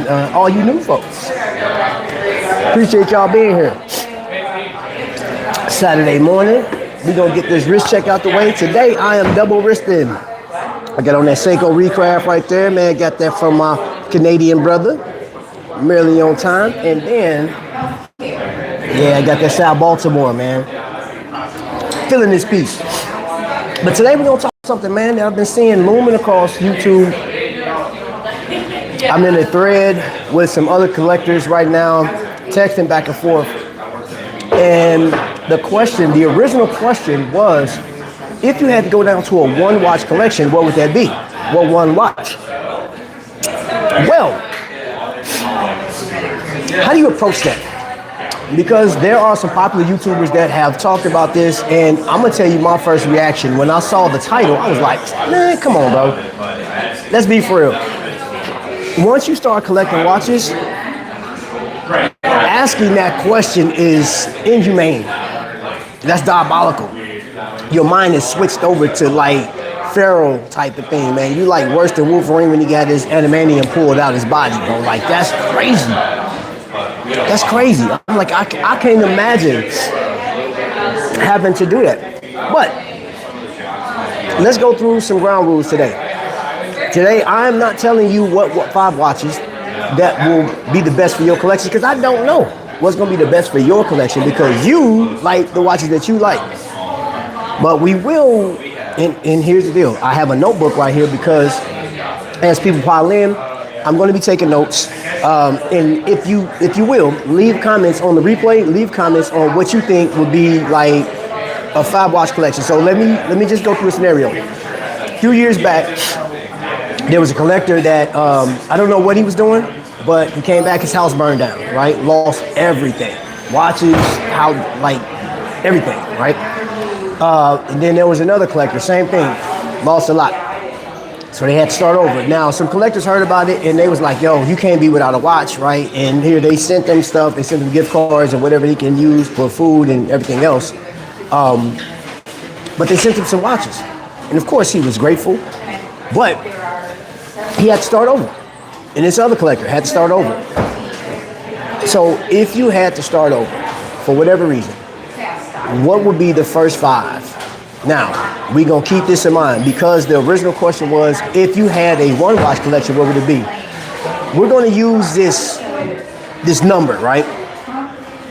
and all you new folks. Appreciate y'all being here. Saturday morning, we're going to get this wrist check out the way. Today, I am double wristing. I got on that Seiko Recraft right there, man. Got that from my Canadian brother. Merely on time. And then, yeah, I got that South Baltimore, man. Feeling this piece. But today, we're going to talk about something, man, that I've been seeing looming across YouTube. I'm in a thread with some other collectors right now, texting back and forth. And the original question was, if you had to go down to a one watch collection, what would that be? What one watch? Well, how do you approach that? Because there are some popular YouTubers that have talked about this, and I'm gonna tell you my first reaction. When I saw the title, I was like, man, come on, bro. Let's be for real. Once you start collecting watches, asking that question is inhumane. That's diabolical. Your mind is switched over to like feral type of thing, man. You like worse than Wolverine when he got his adamantium pulled out his body, bro. Like, that's crazy. That's crazy. I'm like, I can't imagine having to do that. But let's go through some ground rules today. Today, I am not telling you what 5 watches that will be the best for your collection, because I don't know what's going to be the best for your collection, because you like the watches that you like. But we will, and here's the deal. I have a notebook right here because as people pile in, I'm going to be taking notes. And if you will, leave comments on the replay, leave comments on what you think would be like a 5 watch collection. So let me just go through a scenario. A few years back, there was a collector that, I don't know what he was doing, but he came back, his house burned down, right? Lost everything. Watches, everything, right? And then there was another collector, same thing, lost a lot. So they had to start over. Now, some collectors heard about it, and they was like, yo, you can't be without a watch, right? And here they sent them stuff. They sent them gift cards and whatever he can use for food and everything else. But they sent him some watches. And of course, he was grateful. But he had to start over. And this other collector had to start over. So if you had to start over, for whatever reason, what would be the first 5? Now, we're going to keep this in mind, because the original question was, if you had a one watch collection, what would it be? We're going to use this number, right?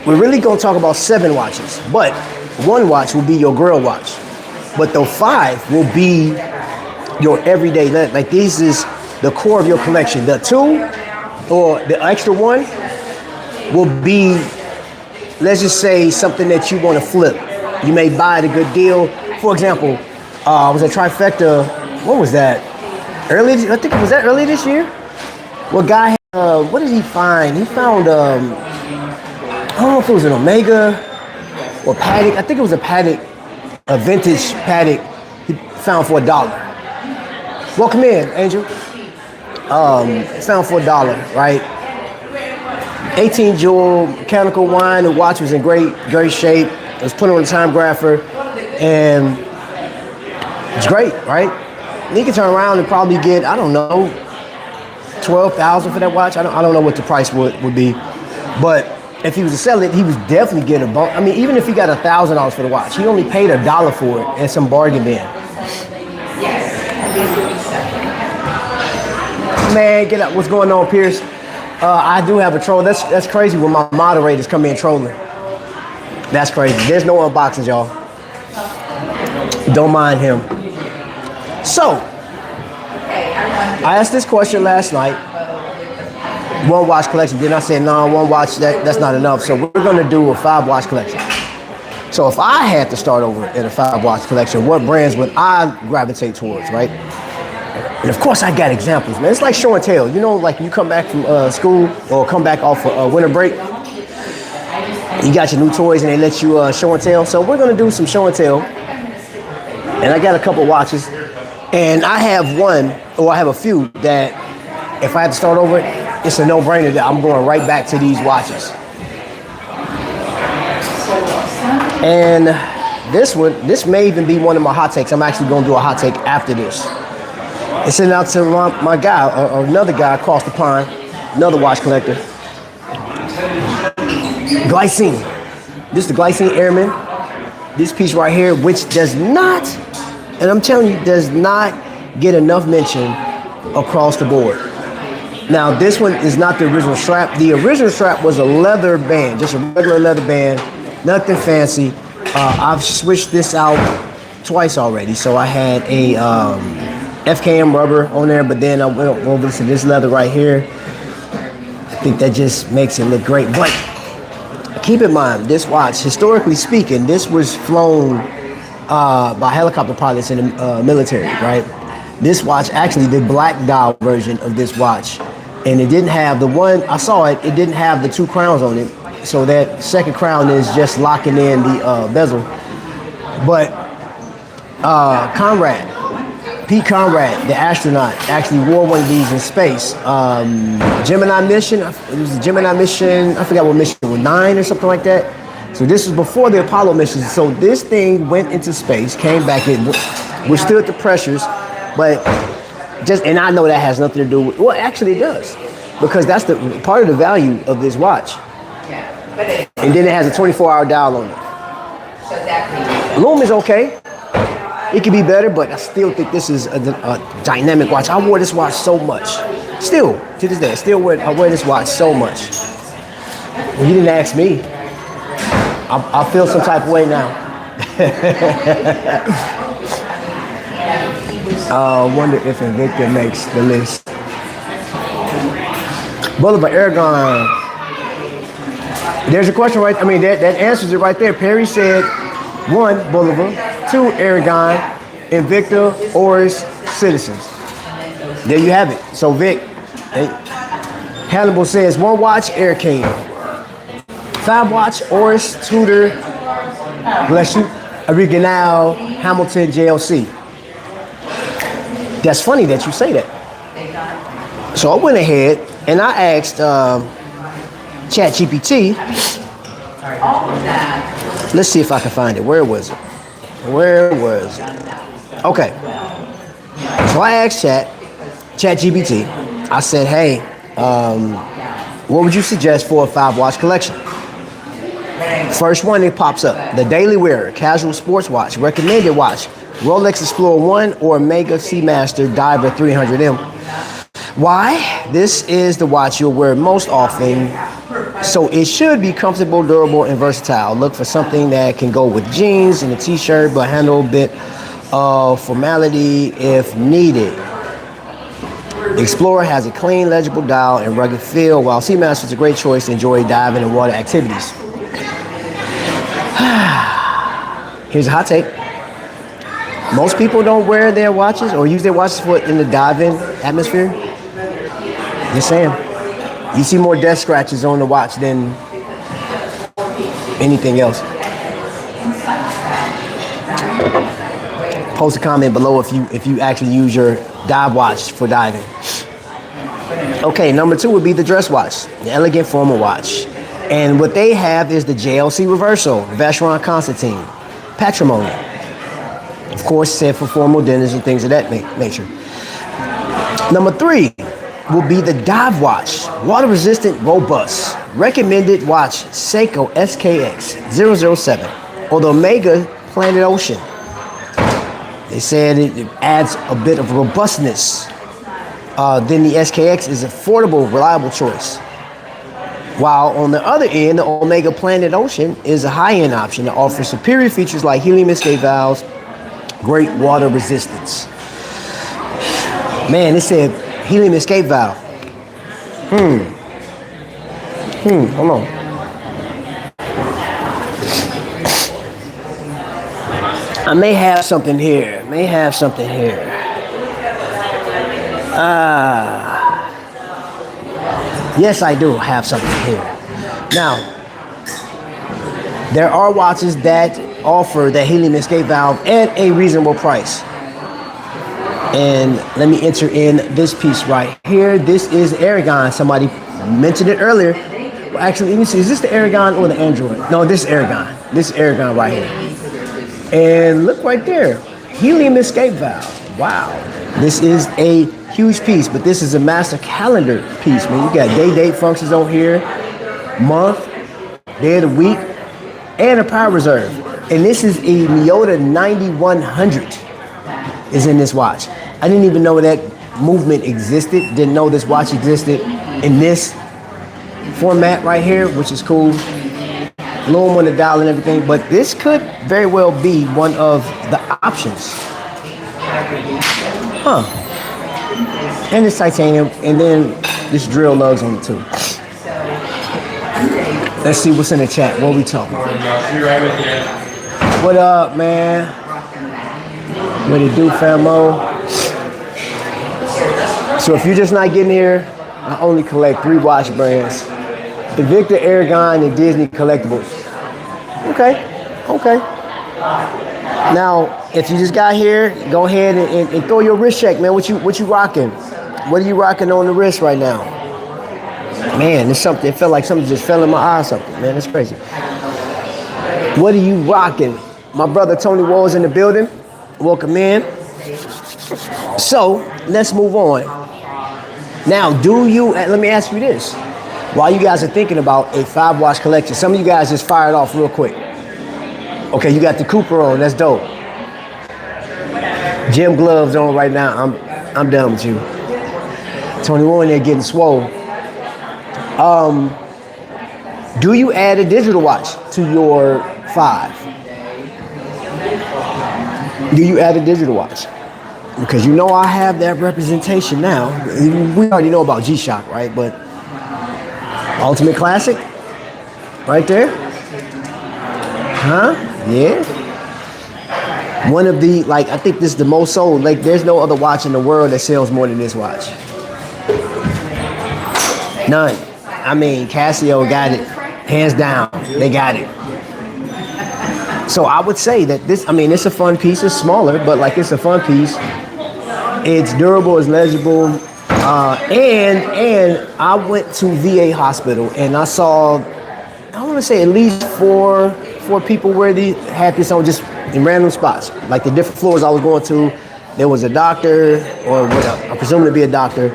We're really going to talk about 7 watches, but one watch will be your girl watch. But the 5 will be your everyday, like this is the core of your collection. The 2 or the extra 1 will be, let's just say, something that you want to flip. You may buy at a good deal. For example, I was at Trifecta, what was that? Was that early this year? Well, guy, what did he find? He found, I don't know if it was an Omega or Patek. I think it was a Patek, a vintage Patek he found for $1. Welcome in, Angel. Found for $1, right? 18 jewel mechanical wine. The watch was in great shape. It was put on a time grapher, and it's great, right? And you can turn around and probably get, I don't know, $12,000 for that watch. I don't know what the price would be, but if he was to sell it, he was definitely getting a bump. I mean, even if he got $1,000 for the watch, he only paid $1 for it and some bargain bin. Man, get up! What's going on, Pierce? I do have a troll. That's crazy when my moderators come in trolling. That's crazy. There's no unboxings, y'all. Don't mind him. So, I asked this question last night. One watch collection. Then I said, no, one watch, that's not enough. So we're going to do a 5 watch collection. So if I had to start over in a 5 watch collection, what brands would I gravitate towards, right? And of course, I got examples, man. It's like show and tell. You know, like you come back from school or come back off winter break. You got your new toys and they let you show and tell. So we're going to do some show and tell. And I got a couple watches. And I have one, or I have a few that if I had to start over, it's a no-brainer that I'm going right back to these watches. And this may even be one of my hot takes. I'm actually going to do a hot take after this. It's sent out to my guy, or another guy across the pond. Another watch collector. Glycine. This is the Glycine Airman. This piece right here, which does not, and I'm telling you, does not get enough mention across the board. Now, this one is not the original strap. The original strap was a leather band, just a regular leather band, nothing fancy. I've switched this out twice already. So I had a FKM rubber on there, but then I went over to this leather right here. I think that just makes it look great. But keep in mind, this watch, historically speaking, this was flown by helicopter pilots in the military, right? This watch, actually, the black dial version of this watch, and it didn't have the one, I saw it, it didn't have the 2 crowns on it. So that second crown is just locking in the bezel. But Pete Conrad, the astronaut, actually wore one of these in space. Gemini mission, it was the Gemini mission, I forgot what mission it was, 9 or something like that. So this was before the Apollo missions. So this thing went into space, came back, it withstood the pressures, but and I know that has nothing to do with, well, actually it does, because that's the part of the value of this watch. And then it has a 24-hour dial on it. Lume is okay. It could be better, but I still think this is a dynamic watch. I wore this watch so much. Still, to this day, I wear this watch so much. Well, you didn't ask me. I feel some type of way now. I wonder if Invicta makes the list. Boulevard Aragon. There's a question right, that answers it right there. Perry said 1, Boulevard, 2, Aragon, Invicta, Oris, Citizens. There you have it. So Vic, Hannibal says 1 watch, Air King. 5 watch, Oris, Tudor, bless you, Original, Hamilton, JLC. That's funny that you say that. So I went ahead and I asked ChatGPT. Let's see if I can find it. Where was it? Okay. So I asked ChatGPT. I said, hey, what would you suggest for a 5 watch collection? First one that pops up, the Daily Wearer, casual sports watch, recommended watch, Rolex Explorer 1 or Omega Seamaster Diver 300M. Why? This is the watch you'll wear most often, so it should be comfortable, durable, and versatile. Look for something that can go with jeans and a t-shirt, but handle a bit of formality if needed. Explorer has a clean, legible dial and rugged feel, while Seamaster is a great choice to enjoy diving and water activities. Here's a hot take. Most people don't wear their watches or use their watches in the diving atmosphere. Just saying. You see more death scratches on the watch than anything else. Post a comment below if you actually use your dive watch for diving. Okay, number 2 would be the dress watch, the elegant formal watch. And what they have is the JLC Reverso, Vacheron Constantin, Patrimony. Of course, set for formal dinners and things of that nature. Number 3 will be the dive watch, water resistant, robust. Recommended watch, Seiko SKX 007, or the Omega Planet Ocean. They said it adds a bit of robustness. Then the SKX is affordable, reliable choice. While on the other end, the Omega Planet Ocean is a high-end option that offers superior features like helium escape valves, great water resistance. Man, it said helium escape valve. Hold on. I may have something here. Yes, I do have something here. Now, there are watches that offer the helium escape valve at a reasonable price. And let me enter in this piece right here. This is Aragon. Somebody mentioned it earlier. Well, actually, let me see. Is this the Aragon or the Android? No, this is Aragon. This is Aragon right here. And look right there. Helium escape valve. Wow. This is a Huge piece, but this is a master calendar piece, man. You got date functions on here, month, day of the week, and a power reserve. And this is a Miyota 9100 is in this watch. I didn't even know that movement existed. Didn't know this watch existed in this format right here, which is cool. Low on the dial and everything, but this could very well be one of the options. Huh. And it's titanium, and then this drill lugs on it too. Let's see what's in the chat. What are we talking about? What up, man? What it do, famo? So if you're just not getting here, I only collect 3 watch brands. The Victor, Aragon, and Disney collectibles. Okay. Now, if you just got here, go ahead and throw your wrist check, man. What you rocking? What are you rocking on the wrist right now? Man, it's something. It felt like something just fell in my eye or something, man. That's crazy. What are you rocking? My brother Tony Wall is in the building. Welcome in. So, let's move on. Now, let me ask you this. While you guys are thinking about a 5-watch collection, some of you guys just fired off real quick. Okay, you got the Cooper on. That's dope. Gym gloves on right now. I'm done with you. Tony Warren there getting swole. Do you add a digital watch to your 5? Do you add a digital watch? Because you know I have that representation now. We already know about G-Shock, right? But Ultimate Classic, right there. Huh? Yeah. One of the, I think this is the most sold. There's no other watch in the world that sells more than this watch. None. I mean, Casio got it. Hands down, they got it. So I would say that it's a fun piece. It's smaller, but it's a fun piece. It's durable, it's legible. And I went to VA hospital and I saw, I want to say at least four people where they had this on just in random spots. Like the different floors I was going to, there was a doctor, or what I presume to be a doctor.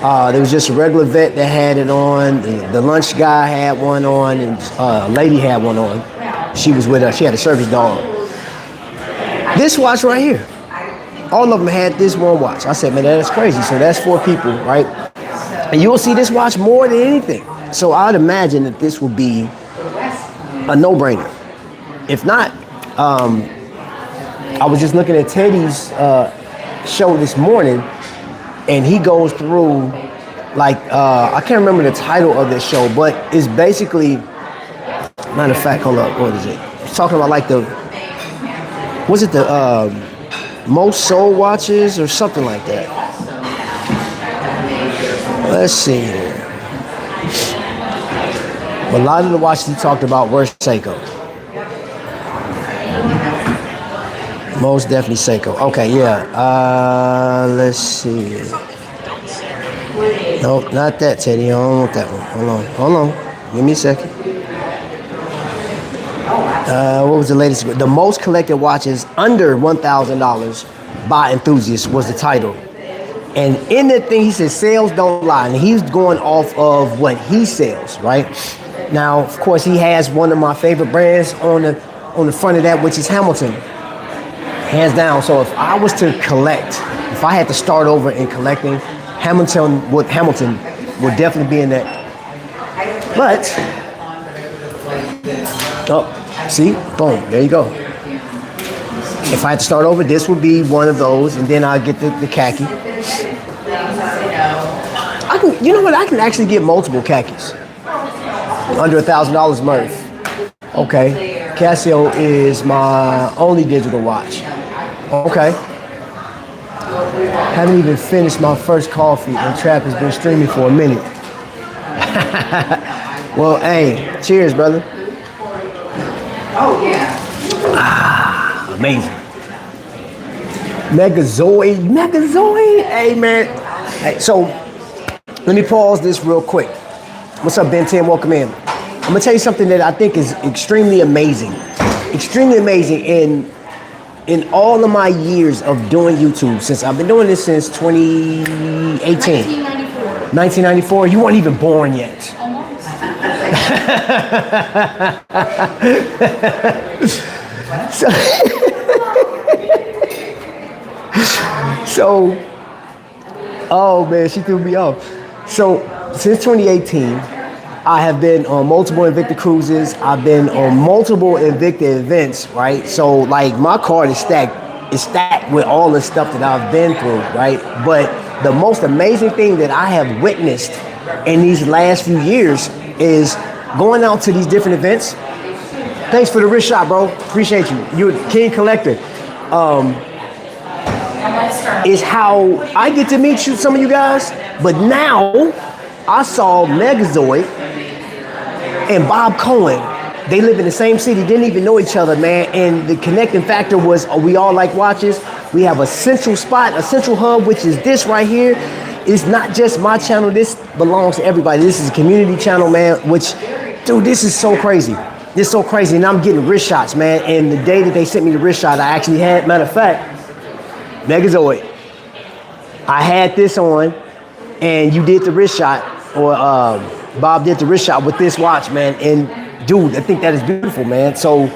There was just a regular vet that had it on. The lunch guy had one on, and a lady had one on. She was with her. She had a service dog. This watch right here. All of them had this one watch. I said, man, that's crazy. So that's 4 people, right? And you'll see this watch more than anything. So I'd imagine that this will be a no-brainer. If not, I was just looking at Teddy's show this morning, and he goes through, I can't remember the title of this show, but it's basically, matter of fact, hold up, what is it? It's talking about the most sold watches or something like that. Let's see here. A lot of the watches he talked about were Seiko. Most definitely Seiko. Okay, yeah. Let's see. Nope, not that, Teddy. I don't want that one. Hold on. Give me a second. What was the latest? The most collected watches under $1,000 by enthusiasts was the title. And in the thing, he said, sales don't lie. And he's going off of what he sells, right? Now, of course, he has one of my favorite brands on the front of that, which is Hamilton. Hands down. So if I was to collect, if I had to start over in collecting, Hamilton would definitely be in that. But, see, boom, there you go. If I had to start over, this would be one of those, and then I'd get the khaki. You know what? I can actually get multiple khakis. Under $1,000 Murph. Okay. Casio is my only digital watch. Okay. Haven't even finished my first coffee, and Trap has been streaming for a minute. Well, hey, cheers, brother. Oh, yeah. Amazing. Megazoid. Hey, man. Hey, so let me pause this real quick. What's up, Ben 10? Welcome in. I'm going to tell you something that I think is extremely amazing. And in all of my years of doing YouTube, since I've been doing this since 2018. 1994. 1994, you weren't even born yet. Almost. So, oh man, she threw me off. So, since 2018, I have been on multiple Invicta cruises. I've been on multiple Invicta events, right? So, like, my card is stacked with all the stuff that I've been through, right? But the most amazing thing that I have witnessed in these last few years is going out to these different events. Thanks for the wrist shot, bro. Appreciate you. You're a king collector. Is how I get to meet you, some of you guys. But now I saw Megazord and Bob Cohen. They live in the same city, didn't even know each other, man. And the connecting factor was we all like watches. We have a central spot, a central hub, which is this right here. It's not just my channel. This belongs to everybody. This is a community channel, man, which, dude, this is so crazy. This is so crazy. And I'm getting wrist shots, man. And the day that they sent me the wrist shot, I actually had, matter of fact, Megazord. I had this on, and you did the wrist shot, or Bob did the wrist shot with this watch, man. And dude, I think that is beautiful, man. So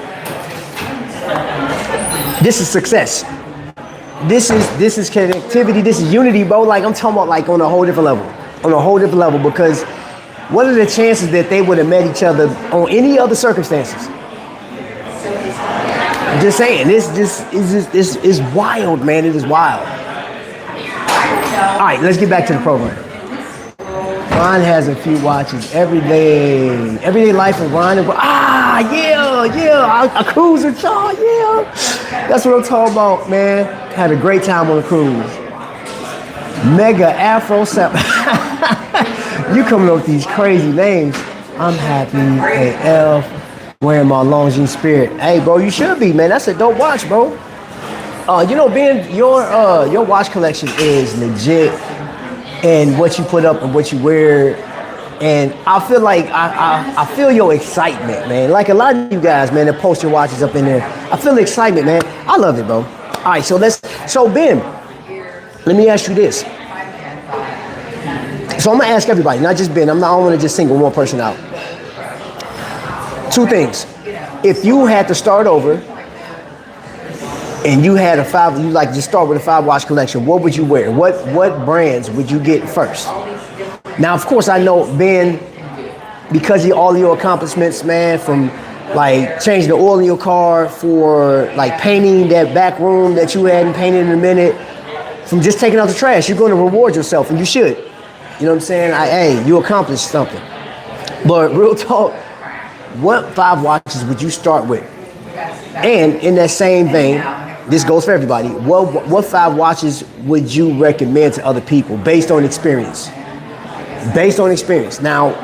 this is success. This is connectivity. This is unity, bro. Like, I'm talking about, like, on a whole different level. On a whole different level, because what are the chances that they would have met each other on any other circumstances? I'm just saying, this is wild, man. It is wild. All right, let's get back to the program. Ron has a few watches. Everyday life of Ron. A cruiser, y'all, yeah. That's what I'm talking about, man. Had a great time on the cruise. Mega Afro Sap. You coming up with these crazy names. I'm happy AF, wearing my Longines Spirit. Hey, bro, you should be, man. That's a dope watch, bro. You know, Ben, your watch collection is legit, and what you put up and what you wear. And I feel like I feel your excitement, man. Like a lot of you guys, man, that post your watches up in there. I feel the excitement, man. I love it, bro. All right, so Ben, let me ask you this. So I'm gonna ask everybody, not just Ben. I don't want to just single one person out. Two things. If you had to start over and you had you like just start with a 5-watch collection, what would you wear? What brands would you get first? Now, of course, I know, Ben, because of all your accomplishments, man, from like changing the oil in your car, for like painting that back room that you hadn't painted in a minute, from just taking out the trash, you're going to reward yourself, and you should. You know what I'm saying? Hey, you accomplished something. But real talk, what 5 watches would you start with? And in that same vein, this goes for everybody. What 5 watches would you recommend to other people based on experience? Based on experience. Now,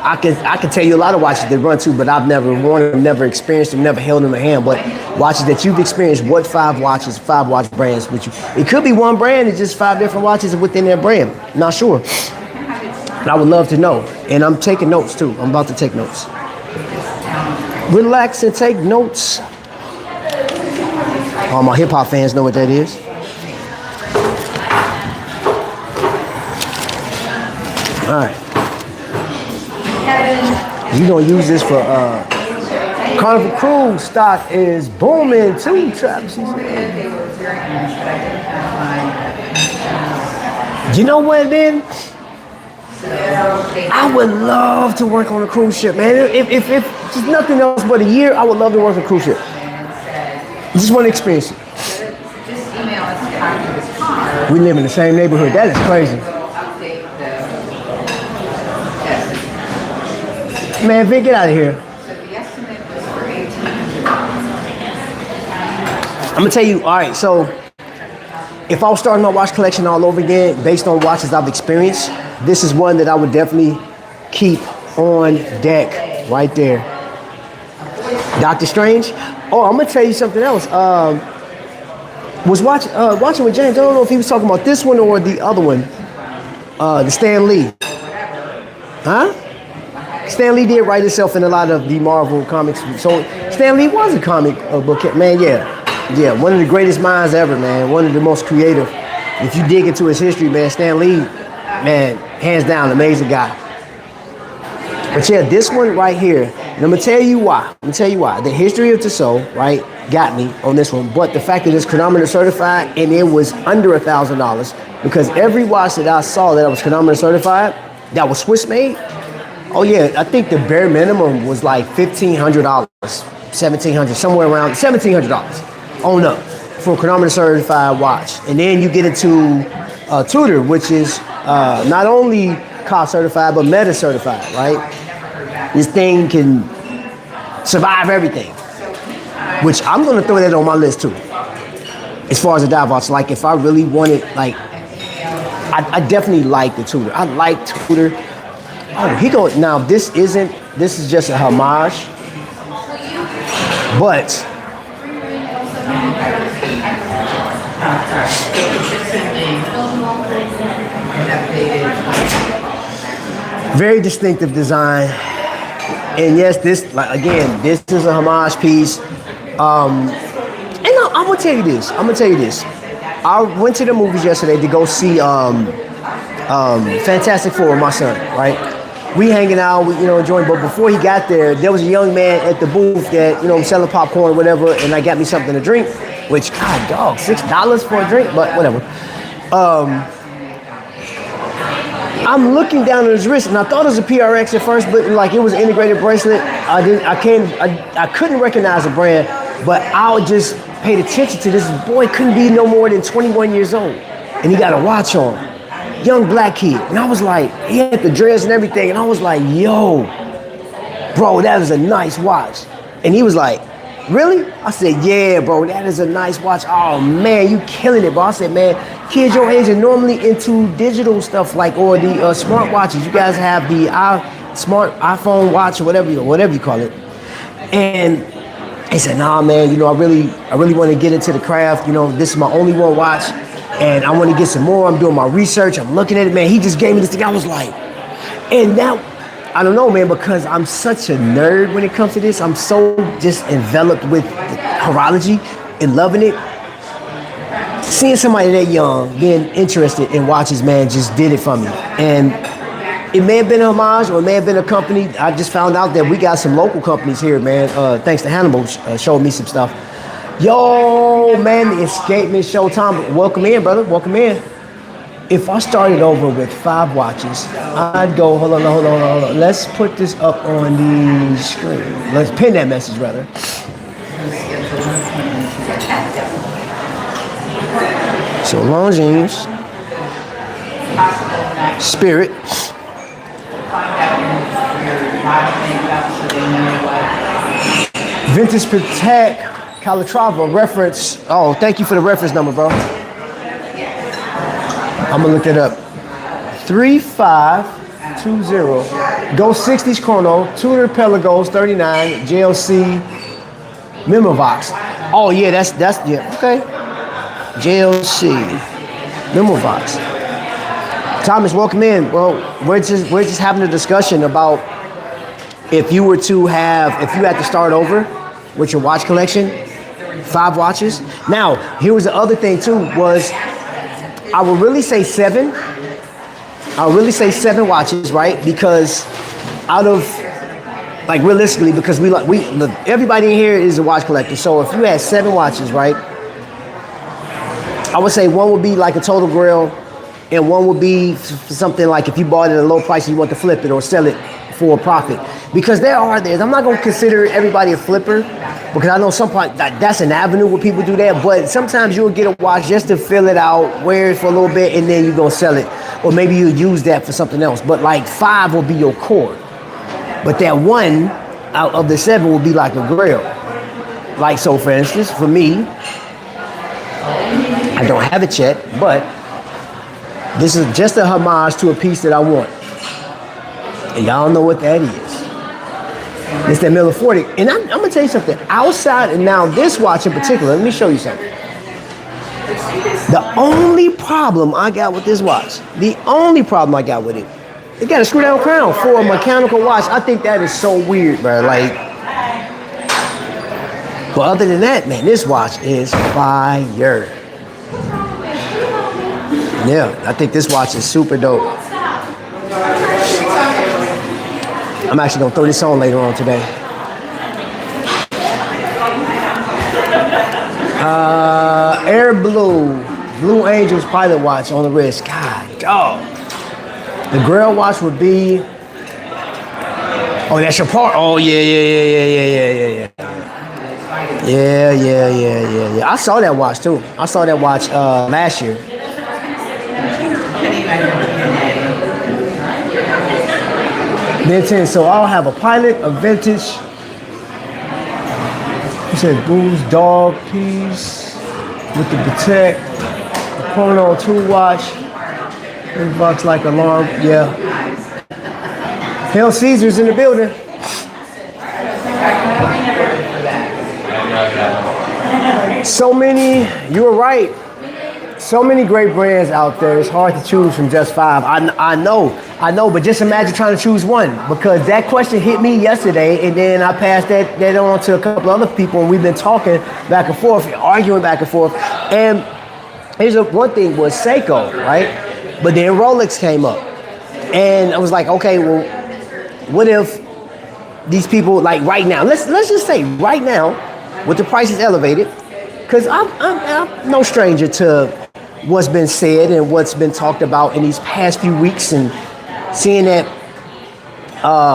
I can tell you a lot of watches that run too, but I've never worn them, never experienced them, never held them in my hand. But watches that you've experienced, what 5 watches, 5 watch brands would you? It could be one brand, it's just 5 different watches within that brand. Not sure. But I would love to know. And I'm taking notes too. I'm about to take notes. Relax and take notes. All my hip hop fans know what that is. All right. You're gonna use this for Carnival Cruise stock is booming too, Travis. You know what, then? I would love to work on a cruise ship, man. If just nothing else but a year, I would love to work on a cruise ship. Just want to experience it. We live in the same neighborhood. That is crazy. Man, Vic, get out of here. I'm gonna tell you, all right, so if I was starting my watch collection all over again, based on watches I've experienced, this is one that I would definitely keep on deck right there. Doctor Strange. Oh, I'm gonna tell you something else. Was watching with James. I don't know if he was talking about this one or the other one. The Stan Lee. Huh? Stan Lee did write himself in a lot of the Marvel comics. So Stan Lee was a comic book, man, yeah. Yeah, one of the greatest minds ever, man. One of the most creative. If you dig into his history, man, Stan Lee, man, hands down, amazing guy. But yeah, this one right here, and I'm gonna tell you why. I'm gonna tell you why. The history of Tissot, right, got me on this one. But the fact that it's chronometer certified and it was under $1,000, because every watch that I saw that was chronometer certified, that was Swiss made. Oh yeah, I think the bare minimum was like $1,500, $1,700, somewhere around $1,700 on up for a chronometer certified watch. And then you get into Tudor, which is not only COSC certified but Meta certified, right? This thing can survive everything, which I'm gonna throw that on my list too. As far as a dive watch, like if I really wanted, like, I definitely like the Tudor. I like Tudor. Oh, he go now. This is just a homage, but very distinctive design. And yes, this, like, again, this is a homage piece. And I'm gonna tell you this. I went to the movies yesterday to go see Fantastic Four with my son, right? We hanging out, we, enjoying. But before he got there, there was a young man at the booth that, selling popcorn or whatever, and I got me something to drink, which, God, dog, $6 for a drink, but whatever. I'm looking down at his wrist, and I thought it was a PRX at first, but like it was an integrated bracelet. I couldn't recognize the brand, but I just paid attention to this boy. Couldn't be no more than 21 years old, and he got a watch on. Young black kid, and I was like, he had the dress and everything, and I was like, yo, bro, that is a nice watch. And he was like, really? I said, yeah, bro, that is a nice watch. Oh man, you killing it, bro. I said, man, kids your age are normally into digital stuff, like, or the smart watches. You guys have the smart iPhone watch or whatever you call it. And he said, nah, man, I really want to get into the craft. This is my only one watch, and I want to get some more. I'm doing my research. I'm looking at it, man. He just gave me this thing. I was like, and now, I don't know, man, because I'm such a nerd when it comes to this. I'm so just enveloped with horology and loving it. Seeing somebody that young being interested in watches, man, just did it for me. And it may have been a homage or it may have been a company. I just found out that we got some local companies here, man. Thanks to Hannibal showed me some stuff. Yo, man, the Escapement Showtime. Welcome in, brother. Welcome in. If I started over with 5 watches, I'd go, hold on. Let's put this up on the screen. Let's pin that message, rather. So Longines, Spirit, Vintage Protect, Calatrava, reference. Oh, thank you for the reference number, bro. I'm gonna look it up. 3520. Go 60s chrono, Tudor Pelagos 39, JLC Memovox. Oh yeah, that's yeah, okay. JLC Memovox. Thomas, welcome in. Well, we're just having a discussion about if you had to start over with your watch collection, 5 watches. Now, here was the other thing too, was I would really say 7. I would really say 7 watches, right? Because out of, like, realistically, because everybody in here is a watch collector. So if you had 7 watches, right? I would say 1 would be like a total grail, and 1 would be something like if you bought it at a low price and you want to flip it or sell it for a profit. Because I'm not going to consider everybody a flipper, because I know that's an avenue where people do that, but sometimes you'll get a watch just to fill it out, wear it for a little bit, and then you're going to sell it. Or maybe you'll use that for something else. But like 5 will be your core. But that 1 out of the 7 will be like a grail. Like, so for instance, for me, I don't have it yet, but this is just a homage to a piece that I want. And y'all know what that is. It's that Miller 40. And I'm going to tell you something. Outside, and now this watch in particular, let me show you something. The only problem I got with this watch, it got a screw down crown for a mechanical watch. I think that is so weird, bro. Like, But other than that, man, this watch is fire. Yeah, I think this watch is super dope. I'm actually gonna throw this on later on today. Air Blue Angels pilot watch on the wrist. God, dog. The Grail watch would be. Oh, that's your part. Oh yeah. Yeah. I saw that watch too. I saw that watch last year. Then so I'll have a pilot, a vintage. You said Boo's dog piece with the Protect, the Chrono 2 watch, inbox like alarm. Yeah. Hell Caesar's in the building. So many, you were right. So many great brands out there. It's hard to choose from just 5. I know, but just imagine trying to choose one, because that question hit me yesterday, and then I passed that on to a couple other people, and we've been talking back and forth, arguing back and forth. And here's one thing was Seiko, right? But then Rolex came up, and I was like, okay, well, what if these people, like right now, let's just say right now, with the prices elevated, because I'm no stranger to what's been said and what's been talked about in these past few weeks, and seeing that,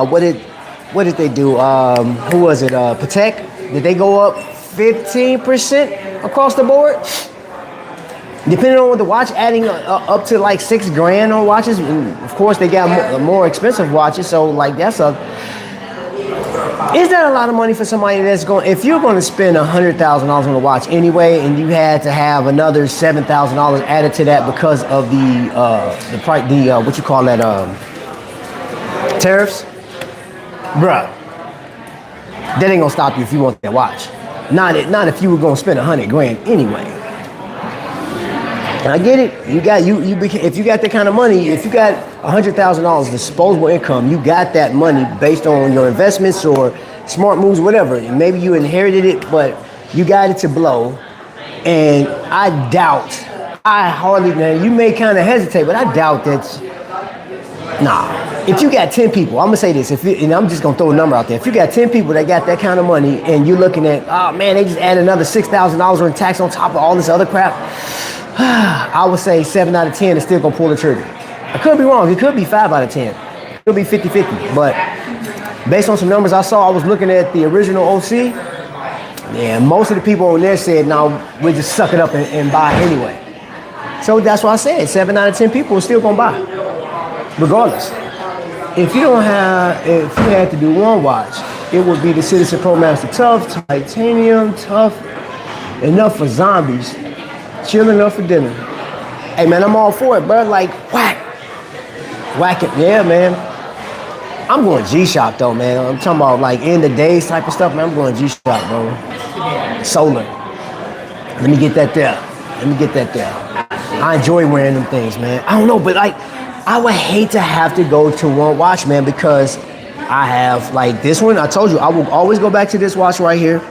what did they do? Who was it? Patek? Did they go up 15% across the board? Depending on what the watch, adding up to like $6,000 on watches. And of course, they got more expensive watches, so like that's is that a lot of money for somebody that's going? If you're going to spend $100,000 on a watch anyway, and you had to have another $7,000 added to that because of the price, what you call that, tariffs, bruh, that ain't gonna stop you if you want that watch. Not if you were gonna spend $100,000 anyway. And I get it. If you got that kind of money, if you got $100,000 disposable income, you got that money based on your investments or smart moves, whatever. And maybe you inherited it, but you got it to blow. And I hardly, man, you may kind of hesitate, but I doubt that. Nah. If you got 10 people, I'm gonna say this, and I'm just gonna throw a number out there. If you got 10 people that got that kind of money, and you're looking at, oh man, they just added another $6,000 in tax on top of all this other crap, I would say 7 out of 10 is still gonna pull the trigger. I could be wrong. It could be 5 out of 10. It could be 50-50. But based on some numbers I saw, I was looking at the original OC. Yeah, most of the people on there said, no, we'll just suck it up and buy anyway. So that's why I said 7 out of 10 people are still gonna buy, regardless. If you had to do one watch, it would be the Citizen Pro Master Tough, titanium, tough, enough for zombies, chill enough for dinner. Hey man, I'm all for it, bro. Like whack it, yeah, man. I'm going G-Shock though, man. I'm talking about like in the days type of stuff, man. I'm going G-Shock, bro. Solar. Let me get that there. I enjoy wearing them things, man. I don't know, but like, I would hate to have to go to one watch, man, because I have like this one. I told you I will always go back to this watch right here.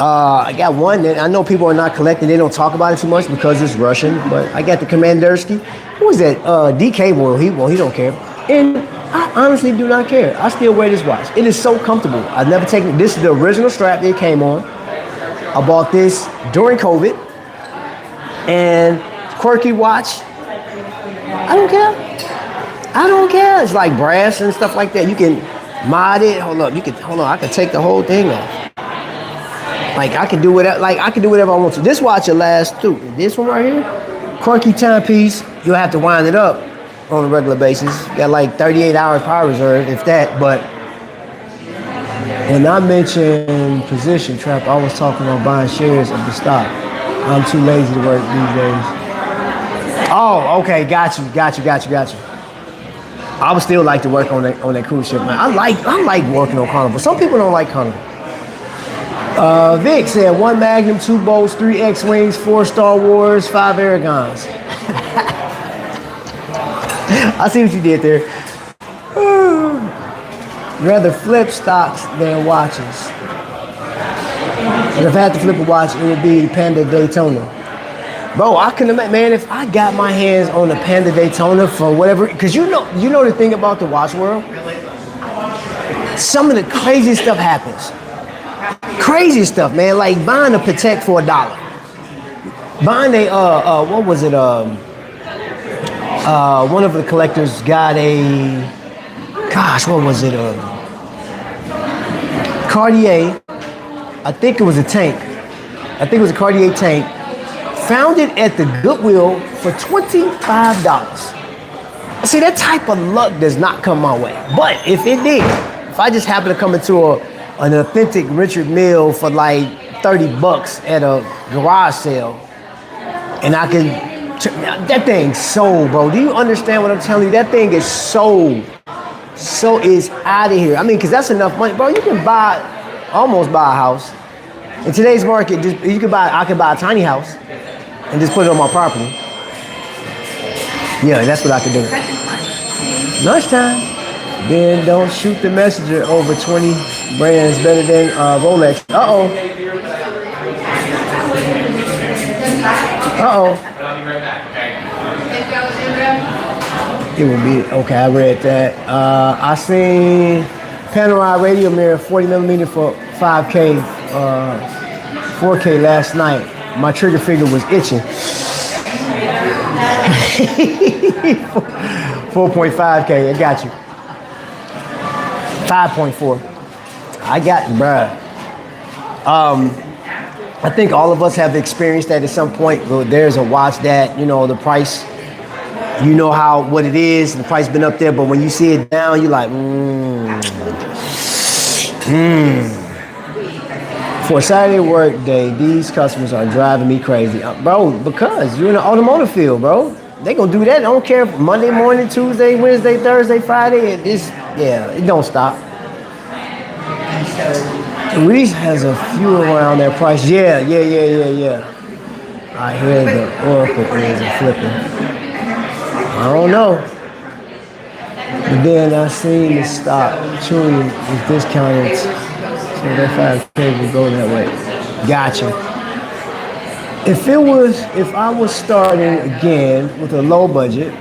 I got one that I know people are not collecting. They don't talk about it too much because it's Russian. But I got the Commandersky. Who is that? DK boy. He don't care. And I honestly do not care. I still wear this watch. It is so comfortable. I've never taken. This is the original strap that it came on. I bought this during COVID. And quirky watch. I don't care. It's like brass and stuff like that. You can mod it. Hold on. I can take the whole thing off. Like I can do whatever. I want to. This watch will last through. This one right here, quirky timepiece. You'll have to wind it up on a regular basis. Got like 38 hours power reserve, if that. But when I mentioned position trap, I was talking about buying shares of the stock. I'm too lazy to work these days. Oh, okay, got you. I would still like to work on that cruise ship, man. I like working on Carnival. Some people don't like Carnival. Vic said 1 Magnum, 2 Bolts, 3 X-Wings, 4 Star Wars, 5 Aragons. I see what you did there. Rather flip stocks than watches. And if I had to flip a watch, it would be Panda Daytona. Bro, I can imagine, man, if I got my hands on the Panda Daytona for whatever, because you know the thing about the watch world? Some of the crazy stuff happens. Crazy stuff, man, like buying a Patek for $1. Buying a, what was it, one of the collectors got a, gosh, what was it, Cartier, I think it was a tank. I think it was a Cartier tank. Found it at the Goodwill for $25. See, that type of luck does not come my way. But if it did, if I just happened to come into an authentic Richard Mille for like $30 at a garage sale, and I can, that thing sold, bro. Do you understand what I'm telling you? That thing is sold. So it's out of here. I mean, because that's enough money, bro. You can almost buy a house. In today's market, I could buy a tiny house and just put it on my property. Yeah, that's what I could do. Lunchtime. Then don't shoot the messenger over 20 brands better than Rolex. Uh-oh. Uh-oh. It would be, okay, I read that. I seen Panerai radio mirror 40 millimeter for 5K, 4K last night. My trigger finger was itching. 4.5K, I got you. 5.4. I got you, bruh. I think all of us have experienced that at some point. There's a watch that, the price, what it is, the price been up there, but when you see it down, you're like, For a Saturday work day, these customers are driving me crazy. Bro, because you're in the automotive field, bro. They gonna do that. I don't care if Monday morning, Tuesday, Wednesday, Thursday, Friday. It don't stop. Reese has a few around that price. Yeah. I hear the Oracle is flipping. I don't know. But then I seen the stock truly is discounted. So that 5K will go that way. Gotcha. If I was starting again with a low budget,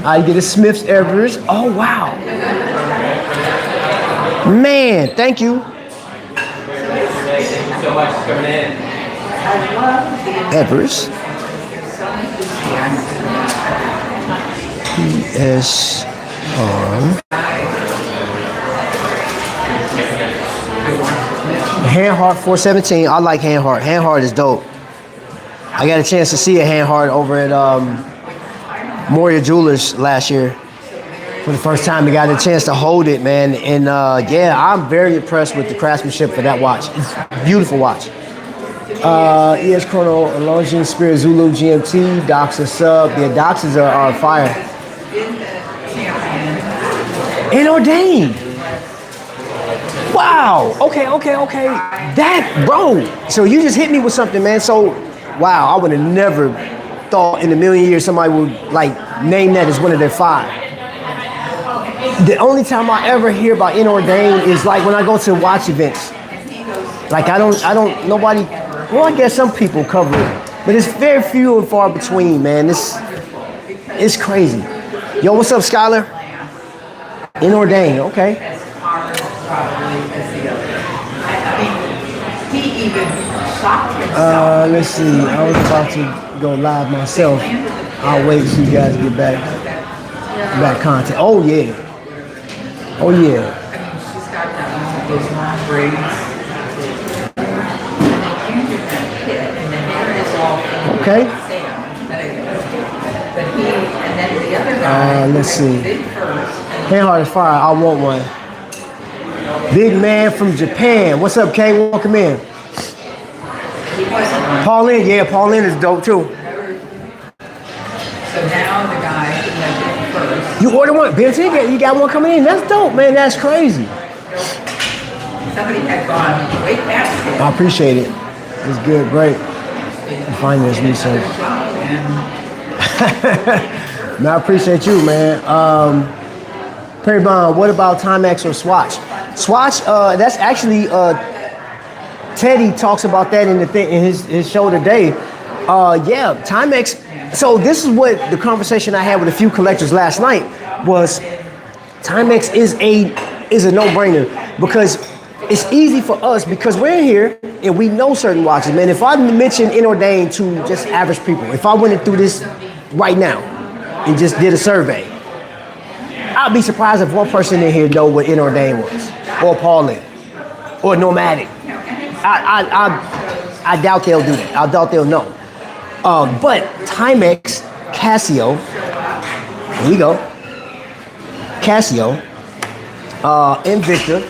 I'd get a Smith's Everest. Oh wow. Man, thank you. So much coming in. Everest. PSR. Handheart 417. I like Handheart. Handheart is dope. I got a chance to see a Handheart over at Moria Jewelers last year. For the first time, I got a chance to hold it, man. And I'm very impressed with the craftsmanship for that watch. It's a beautiful watch. ES Chrono, Longines Spirit Zulu GMT, Doxa Sub. Yeah, Doxas are fire. And ordained. Wow. Okay. That, bro. So you just hit me with something, man. So, wow, I would have never thought in a million years somebody would name that as one of their 5. The only time I ever hear about Inordain is when I go to watch events. Nobody, well, I guess some people cover it, but it's very few and far between, man. It's crazy. Yo, what's up, Skylar? Inordain, okay. Let's see. I was about to go live myself. I'll wait till you guys get back content. Oh yeah. Okay. Let's see. Handheart is fire. I want one. Big man from Japan. What's up, Kay? Welcome in. Pauline, yeah, Pauline is dope too. So now the guy who did first. You ordered one, Benson? You got one coming in? That's dope, man. That's crazy. Somebody had gone way past it. I appreciate it. It's good, great. Finance research. Man, I appreciate you, man. Perry Bond, what about Timex or Swatch? Swatch, that's actually Teddy talks about that in the thing in his show today. Yeah, Timex. So this is what the conversation I had with a few collectors last night was. Timex is a no-brainer because it's easy for us because we're here and we know certain watches. Man, if I mention Inordain to just average people, if I went through this right now and just did a survey, I'd be surprised if one person in here know what Inordain was, or Paulin, or Nomadic. I doubt they'll do that. I doubt they'll know. But Timex, Casio, here we go. Casio, Invicta.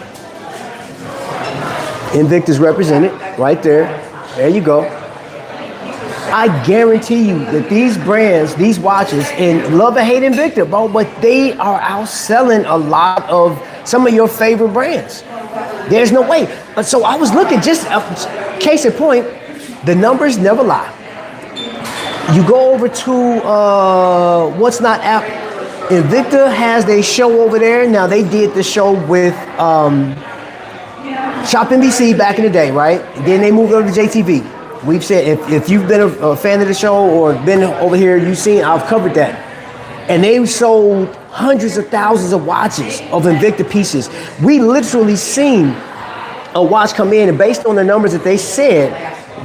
Invicta's represented right there. There you go. I guarantee you that these brands, these watches, and love or hate Invicta, bro, but they are outselling a lot of some of your favorite brands. There's no way. But so I was looking, just case in point, the numbers never lie. You go over to What's Not App. Invicta has their show over there. Now they did the show with Shop NBC back in the day, right? Then they moved over to JTV. We've said if you've been a fan of the show or been over here, you've seen I've covered that. And they sold hundreds of thousands of watches of Invicta pieces. We literally seen a watch come in, and based on the numbers that they said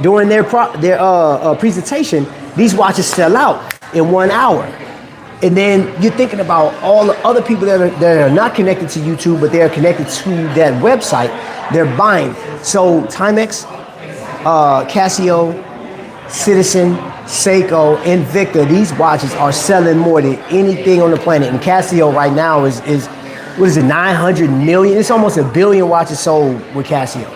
during their presentation, these watches sell out in 1 hour. And then you're thinking about all the other people that are not connected to YouTube, but they are connected to that website. They're buying. So Timex, Casio, Citizen, Seiko, Invicta, these watches are selling more than anything on the planet. And Casio right now is what is it, 900 million? It's almost 1 billion watches sold with Casio.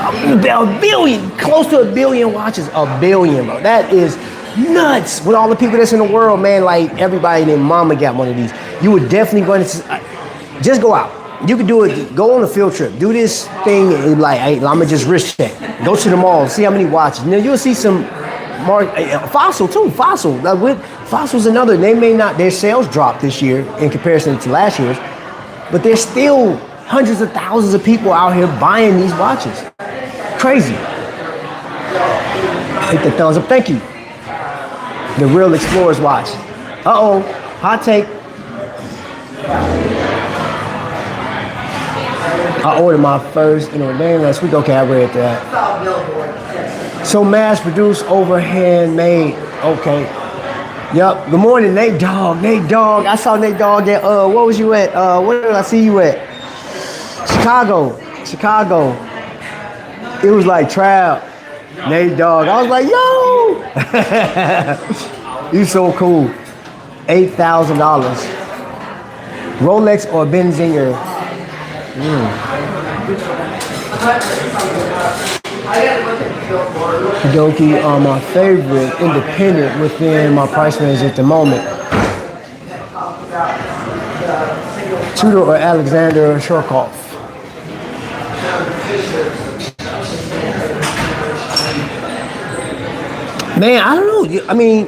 A billion, close to 1 billion watches, 1 billion, bro. That is nuts with all the people that's in the world, man. Like everybody and their mama got one of these. You would definitely go to just go out. You could do it. Go on a field trip. Do this thing and like, hey, I'm gonna just wrist check. Go to the mall, see how many watches. Now you'll see some Fossil too. Fossil. Fossil's another. They may not. Their sales dropped this year in comparison to last year's, but there's still hundreds of thousands of people out here buying these watches. Crazy. Hit the thumbs up. Thank you. The Real Explorer's watch. Uh-oh, hot take. I ordered my first Inordain last week. Okay, I read that. So mass-produced, overhand made. Okay. Yep. Good morning, Nate Dogg. Nate Dogg. I saw Nate Dogg at, what was you at? Where did I see you at? Chicago. It was like Trav. Nate Dogg. I was like, yo! You so cool. $8,000. Rolex or Benzinger? Doki are my favorite independent within my price range at the moment. Tudor or Alexander Shorkoff? Man, I don't know. I mean,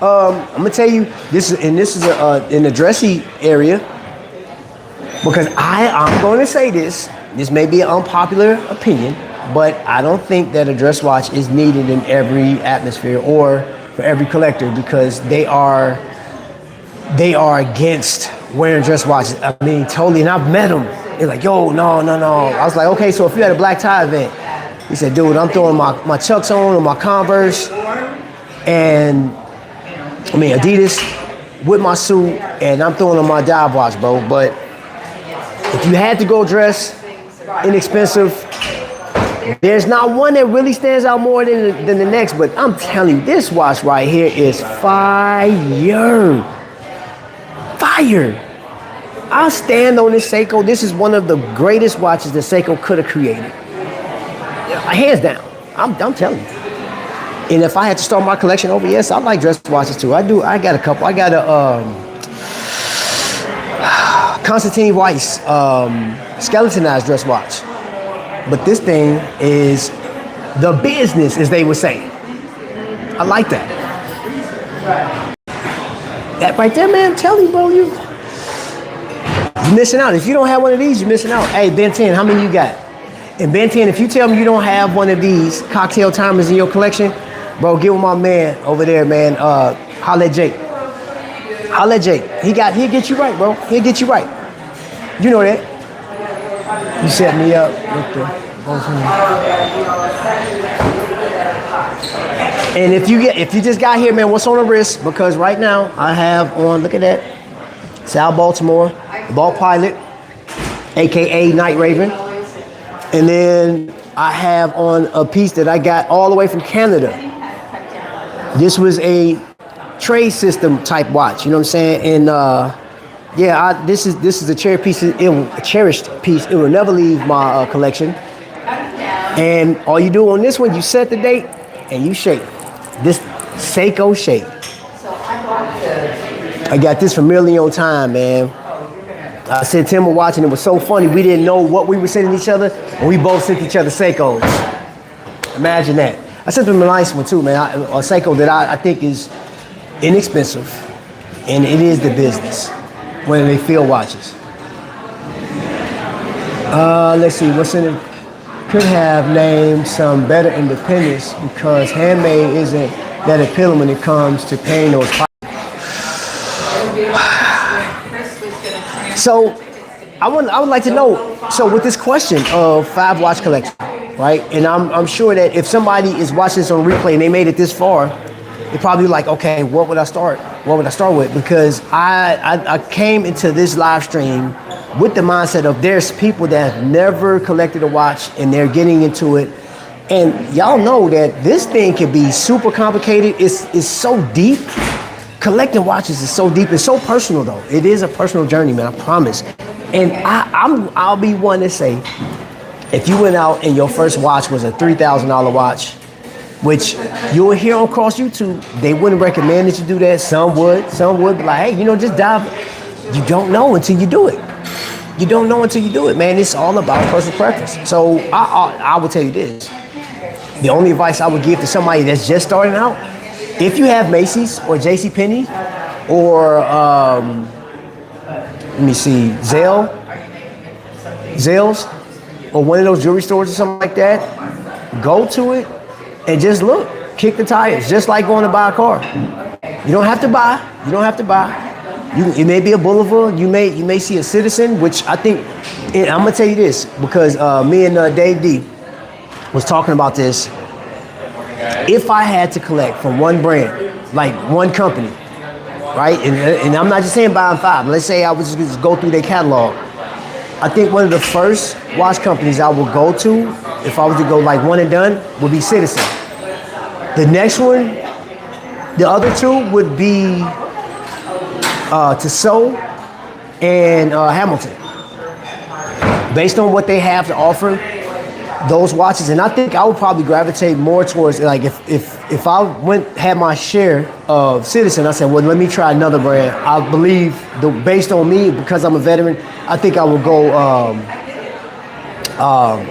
I'm gonna tell you this is in the dressy area because I'm going to say this. This may be an unpopular opinion, but I don't think that a dress watch is needed in every atmosphere or for every collector because they are against wearing dress watches. I mean, totally. And I've met them. They're like, yo, no. I was like, okay, so if you had a black tie event. He said, dude, I'm throwing my Chucks on or my Converse and, Adidas with my suit and I'm throwing on my dive watch, bro. But if you had to go dress inexpensive, there's not one that really stands out more than the next. But I'm telling you, this watch right here is fire. I'll stand on this Seiko. This is one of the greatest watches that Seiko could have created. Hands down, I'm telling you. And if I had to start my collection over, yes, I like dress watches too. I do. I got a couple. I got a Constantine Weiss skeletonized dress watch. But this thing is the business, as they would say. I like that. That right there, man. I'm telling you, bro, you're missing out. If you don't have one of these, you're missing out. Hey, Ben 10, how many you got? And Ben 10, if you tell me you don't have one of these cocktail timers in your collection, bro, get with my man over there, man. Holla at Jake. Holla at Jake. He'll get you right, bro. He'll get you right. You know that. You set me up with the both of them. And if you just got here, man, what's on the wrist? Because right now I have on, look at that, Sal Baltimore, Ball Pilot, aka Night Raven. And then I have on a piece that I got all the way from Canada. This was a trade system type watch, you know what I'm saying? And this is a cherished piece. It will never leave my collection. And all you do on this one, you set the date and you shake. This Seiko shake. I got this from Merely on Time, man. I sent Tim a watch and it was so funny. We didn't know what we were sending each other, and we both sent each other Seikos. Imagine that. I sent them a nice one too, man. A Seiko that I think is inexpensive, and it is the business when they field watches. Let's see, what's in it? Could have named some better independence because handmade isn't that appealing when it comes to paying those prices. So I would like to know, so with this question of 5 watch collection, right? And I'm sure that if somebody is watching this on replay and they made it this far, they're probably like, okay, what would I start? What would I start with? Because I came into this live stream with the mindset of there's people that have never collected a watch and they're getting into it. And y'all know that this thing can be super complicated. It's so deep. Collecting watches is so deep. It's so personal though. It is a personal journey, man, I promise. And I'll be one to say, if you went out and your first watch was a $3,000 watch, which you'll hear on across YouTube, they wouldn't recommend that you do that. Some would be like, hey, just dive. You don't know until you do it. You don't know until you do it, man. It's all about personal preference. So I will tell you this. The only advice I would give to somebody that's just starting out, if you have Macy's or JCPenney or, let me see, Zales, or one of those jewelry stores or something like that, go to it and just look, kick the tires, just like going to buy a car. You don't have to buy. It may be a Boulevard. You may see a Citizen, which I think, and I'm gonna tell you this because me and Dave D was talking about this. If I had to collect from one brand, like one company, right? And I'm not just saying buying 5. Let's say I would just go through their catalog. I think one of the first watch companies I would go to, if I was to go like one and done, would be Citizen. The next one, the other 2 would be Tissot and Hamilton. Based on what they have to offer, those watches, and I think I would probably gravitate more towards, like, if I had my share of Citizen, I said, well, let me try another brand. I believe based on me, because I'm a veteran, I think I will go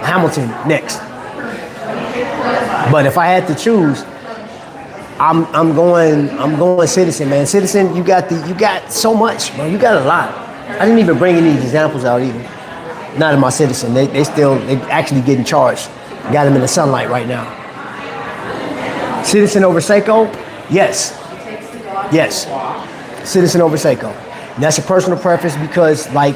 Hamilton next. But if I had to choose, I'm going Citizen, man. Citizen, you got so much, bro. You got a lot. I didn't even bring any examples out either. Not in my Citizen. They actually getting charged. Got them in the sunlight right now. Citizen over Seiko? Yes. Citizen over Seiko. And that's a personal preference because, like,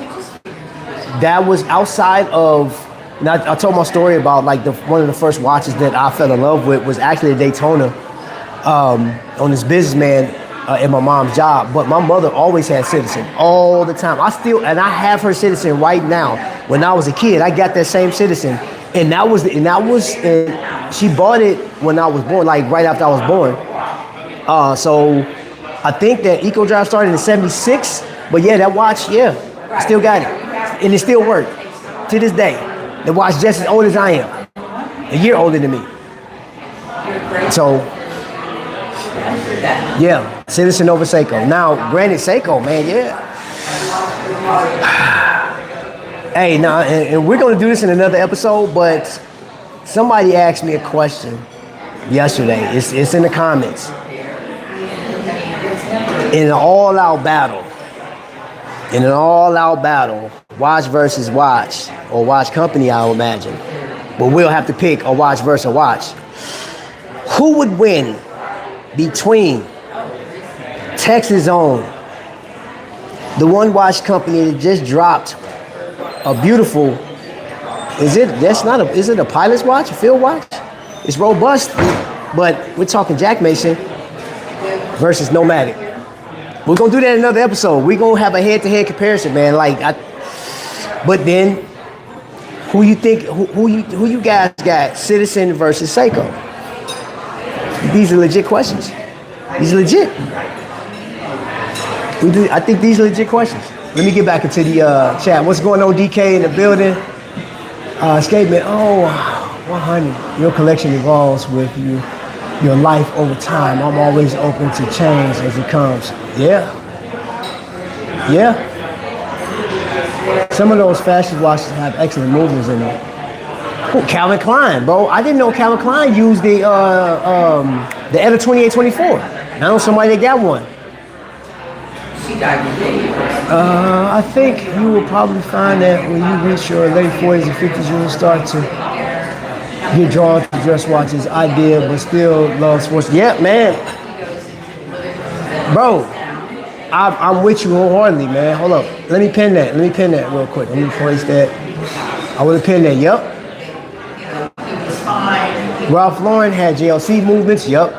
that was outside of. And I told my story about, like, one of the first watches that I fell in love with was actually a Daytona on this businessman at my mom's job. But my mother always had Citizen all the time. I have her Citizen right now. When I was a kid, I got that same Citizen, and she bought it when I was born, like right after I was born. So I think that Eco Drive started in '76, but yeah, that watch, I still got it, and it still works to this day. The watch just as old as I am, a year older than me. So yeah, Citizen over Seiko. Now, granted, Seiko, man, Hey, now, and we're going to do this in another episode, but somebody asked me a question yesterday. It's in the comments. In an all-out battle, watch versus watch, or watch company, I would imagine, but we'll have to pick a watch versus a watch. Who would win between Texas own, the one watch company that just dropped a beautiful, is it a pilot's watch, a field watch? It's robust, but we're talking Jack Mason versus Nomadic. We're gonna do that in another episode. We're gonna have a head-to-head comparison, man. But then, who you think? Who you guys got? Citizen versus Seiko. These are legit questions. These are legit. I think these are legit questions. Let me get back into the chat. What's going on, DK, in the building? Statement. Oh, 100. Your collection evolves with you. Your life over time. I'm always open to change as it comes. Yeah. Some of those fashion watches have excellent movements in them. Oh, Calvin Klein, bro. I didn't know Calvin Klein used the Etta 2824. I know somebody that got one. I think you will probably find that when you reach your late 40s and 50s, you will start to get drawn to dress watches. I did, but still love sports. Yeah, man. Bro, I'm with you wholeheartedly, man. Hold up. Let me pin that real quick. Let me place that. I would have pinned that. Yep. Ralph Lauren had JLC movements. Yep.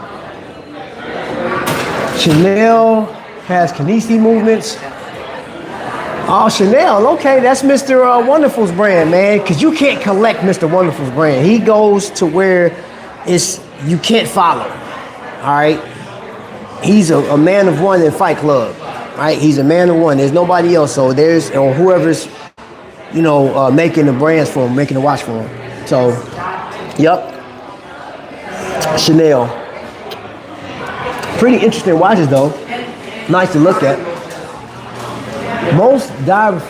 Chanel has Kinesi movements. Oh, Chanel. Okay, that's Mr. Wonderful's brand, man. Because you can't collect Mr. Wonderful's brand. He goes to where you can't follow. All right. He's a man of one in Fight Club. Right? He's a man of one. There's nobody else. So there's whoever's, making the brands for him, making the watch for him. So, yep. Chanel. Pretty interesting watches though. Nice to look at. Most diver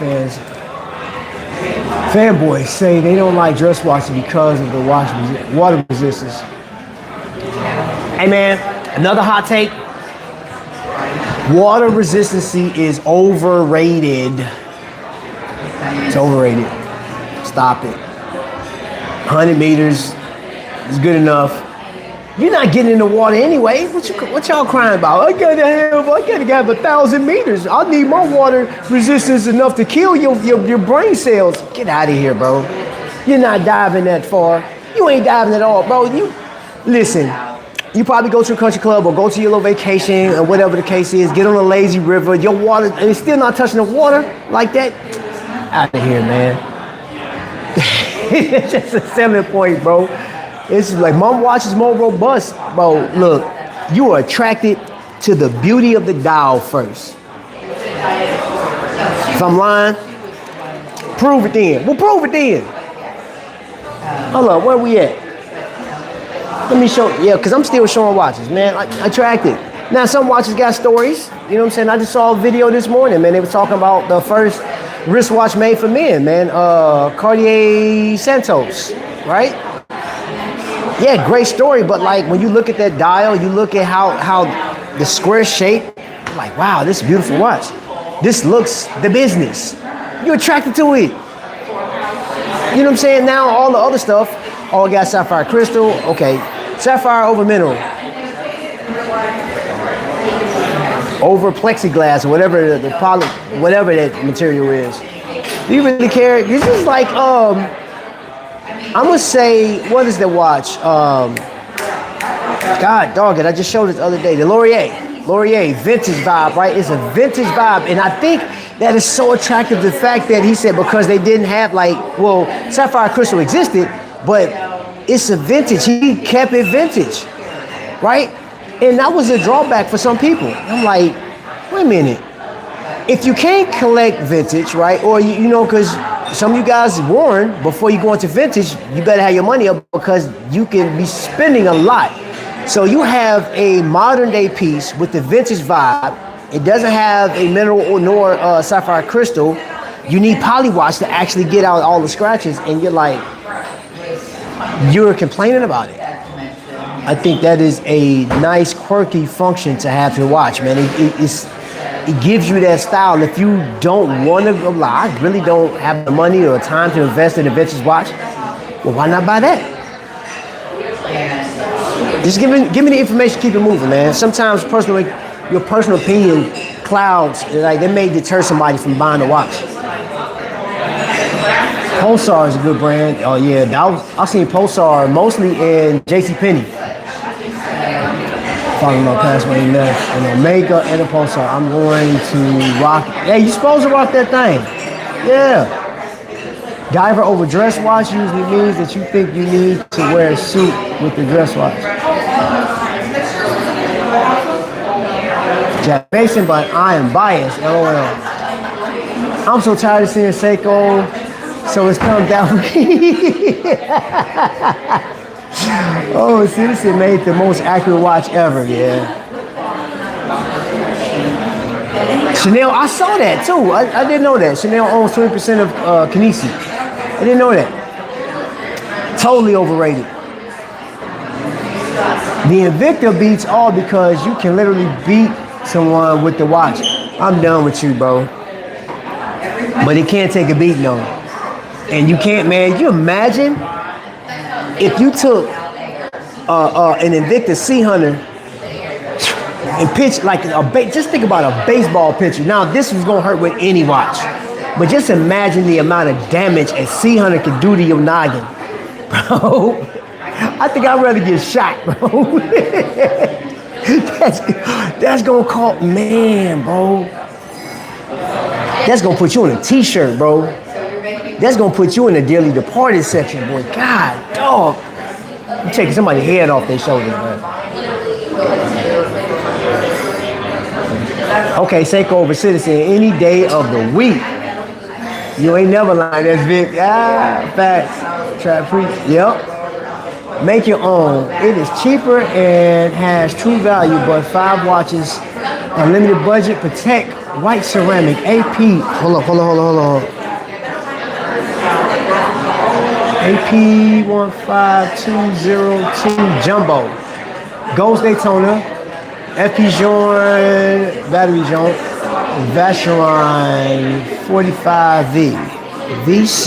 fanboys say they don't like dress watches because of the water resistance. Hey man, another hot take. Water resistancy is overrated. It's overrated. Stop it. 100 meters is good enough. You're not getting in the water anyway. What y'all crying about? I gotta have 1,000 meters. I need my water resistance enough to kill your brain cells. Get out of here, bro. You're not diving that far. You ain't diving at all, bro. Listen. You probably go to a country club or go to your little vacation or whatever the case is. Get on a lazy river. Your water, and it's still not touching the water like that. Out of here, man. It's just a selling point, bro. It's like my watch is more robust, bro. Look, you are attracted to the beauty of the dial first. If I'm lying, prove it then. Well, prove it then. Hold on, where we at? Let me show, because I'm still showing watches, man. Attracted. Now, some watches got stories. You know what I'm saying? I just saw a video this morning, man. They were talking about the first wristwatch made for men, man. Cartier Santos, right? Yeah, great story. But like when you look at that dial, you look at how the square shape, you're like, wow, this is a beautiful watch. This looks the business. You're attracted to it. You know what I'm saying? Now all the other stuff, all got sapphire crystal. Okay, sapphire over mineral. Over plexiglass or whatever the poly, whatever that material is. Do you really care? This is like I'm gonna say, what is the watch? God dog it, I just showed it the other day. The Laurier vintage vibe, right? It's a vintage vibe, and I think that is so attractive. The fact that he said because they didn't have sapphire crystal existed, but it's a vintage. He kept it vintage, right? And that was a drawback for some people. I'm like, wait a minute. If you can't collect vintage, right? Or, because some of you guys worn, before you go into vintage, you better have your money up because you can be spending a lot. So you have a modern day piece with the vintage vibe. It doesn't have a mineral nor sapphire crystal. You need polywatch to actually get out all the scratches, and you're complaining about it. I think that is a nice quirky function to have to watch, man. It gives you that style. If you don't want to go, I really don't have the money or time to invest in a vintage watch. Well, why not buy that? Just give me the information, keep it moving, man. Sometimes your personal opinion clouds, like they may deter somebody from buying a watch. Pulsar is a good brand. Oh yeah, I've seen Pulsar mostly in JCPenney. Following my password left, an Omega and a Pulsar. I'm going to rock. Hey, you supposed to rock that thing? Yeah. Diver over dress watch usually means that you think you need to wear a suit with the dress watch. Jack Mason, but I am biased. LOL. I'm so tired of seeing Seiko, so it's come down for me. Oh, Citizen made the most accurate watch ever, yeah. Chanel, I saw that too. I didn't know that. Chanel owns 20% of Kinesi. I didn't know that. Totally overrated. The Invicta beats all because you can literally beat someone with the watch. I'm done with you, bro. But it can't take a beat, no. And you can't, man. You imagine if you took an Invicta Sea Hunter and pitch like just think about a baseball pitcher. Now this was gonna hurt with any watch, but just imagine the amount of damage a Sea Hunter can do to your noggin, bro. I think I'd rather get shot, bro. that's gonna call, man, bro. That's gonna put you in a t-shirt, bro. That's gonna put you in the Dearly Departed section, boy. God, dog. I'm taking somebody's head off their shoulders, man. Okay, Seiko over Citizen any day of the week. You ain't never lying, that's Vic. Ah, facts. Trapvision. Yep. Make your own. It is cheaper and has true value, but 5 watches, unlimited budget, protect, white ceramic, AP. Hold on. AP 15202 Jumbo. Ghost Daytona. FP joint, battery joint. Vacheron 45V. VC.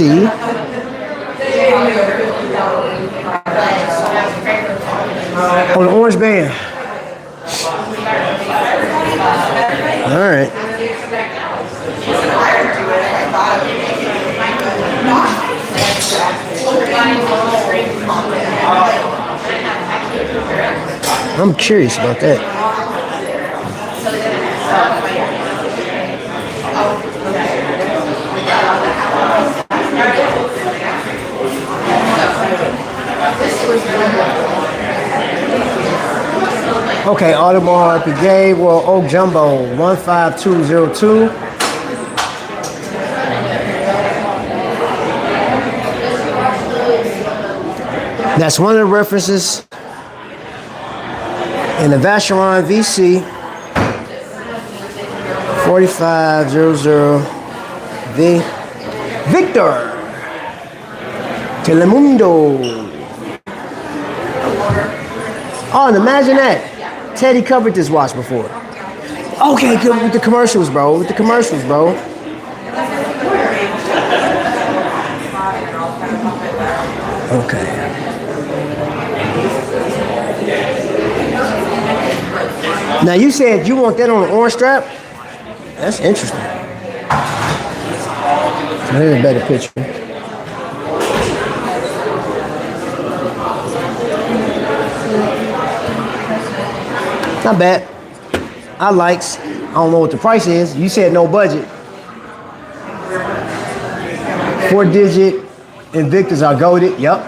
On the orange band. All right. I'm curious about that. Okay, Audemars Piguet World Oak Jumbo 15202. That's one of the references in the Vacheron VC 4500V Victor Telemundo. Oh, and imagine that. Teddy covered this watch before. Okay, good with the commercials, bro. Okay. Now you said you want that on an orange strap? That's interesting. Here's a better picture. Not bad. I likes. I don't know what the price is. You said no budget. 4-digit Invictus are goated. Yup.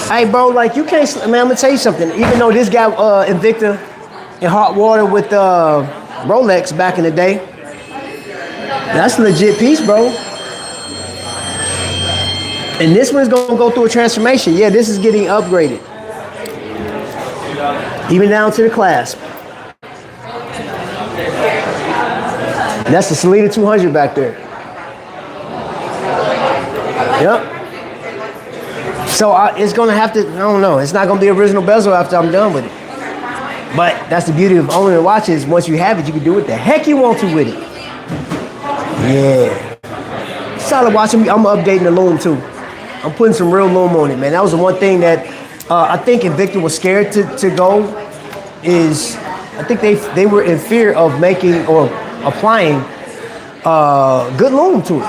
Hey, bro, like you can't, man, I'm gonna tell you something. Even though this guy Invicta in hot water with Rolex back in the day, that's a legit piece, bro. And this one's gonna go through a transformation. Yeah, this is getting upgraded. Even down to the clasp. That's the Selena 200 back there. Yep. So it's gonna have to, I don't know, it's not gonna be original bezel after I'm done with it. But that's the beauty of owning a watch is once you have it, you can do what the heck you want to with it. Yeah. solid watch. I'm updating the loom too. I'm putting some real loom on it, man. That was the one thing that I think Invicta was scared to go. Is I think they were in fear of making or applying good loom to it.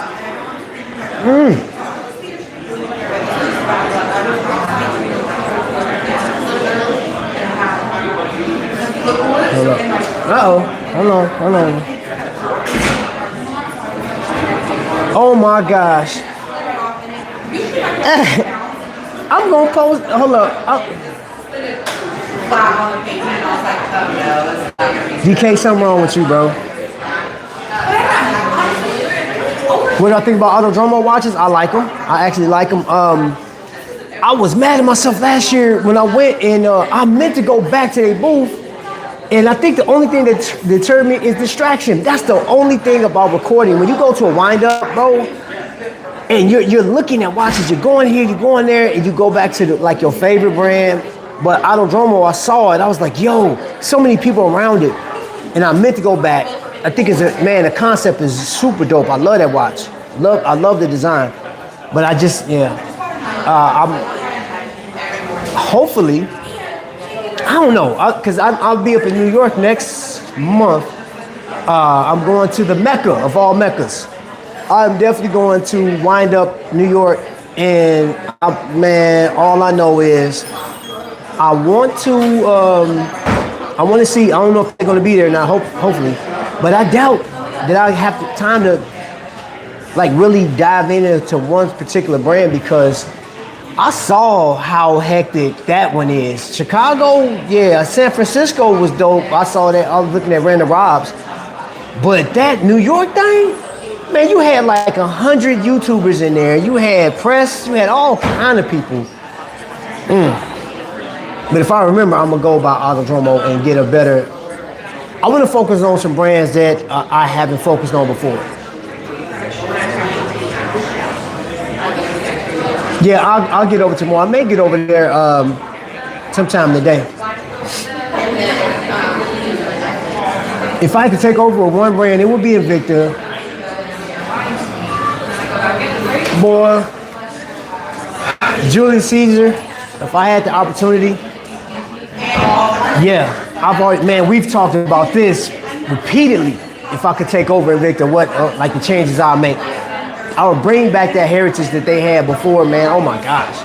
Hold on. Oh my gosh. I'm gonna post, hold up. DK, something wrong with you, bro. What do I think about Autodromo watches? I like them. I actually like them. I was mad at myself last year when I went and I meant to go back to their booth. And I think the only thing that deterred me is distraction. That's the only thing about recording. When you go to a wind-up, bro, and you're looking at watches, you're going here, you're going there, and you go back to like your favorite brand. But Autodromo, I saw it. I was like, yo, so many people around it. And I meant to go back. I think the concept is super dope. I love that watch. I love the design. But I just, I'm hopefully, I don't know, because I'll be up in New York next month. I'm going to the Mecca of all Meccas. I'm definitely going to wind up New York, and man, all I know is I want to see. I don't know if they're going to be there now. Hopefully, but I doubt that I have the time to like really dive into one particular brand because I saw how hectic that one is. Chicago, yeah, San Francisco was dope. I saw that. I was looking at Random Robs. But that New York thing, man, you had like 100 YouTubers in there. You had press, you had all kind of people. But if I remember, I'm gonna go by Autodromo and get a better, I wanna focus on some brands that I haven't focused on before. Yeah, I'll get over tomorrow. I may get over there sometime today. If I could take over one brand, it would be Invicta. Boy, Julius Caesar, if I had the opportunity. Yeah, we've talked about this repeatedly. If I could take over Invicta, what like the changes I'll make. I would bring back that heritage that they had before, man. Oh my gosh.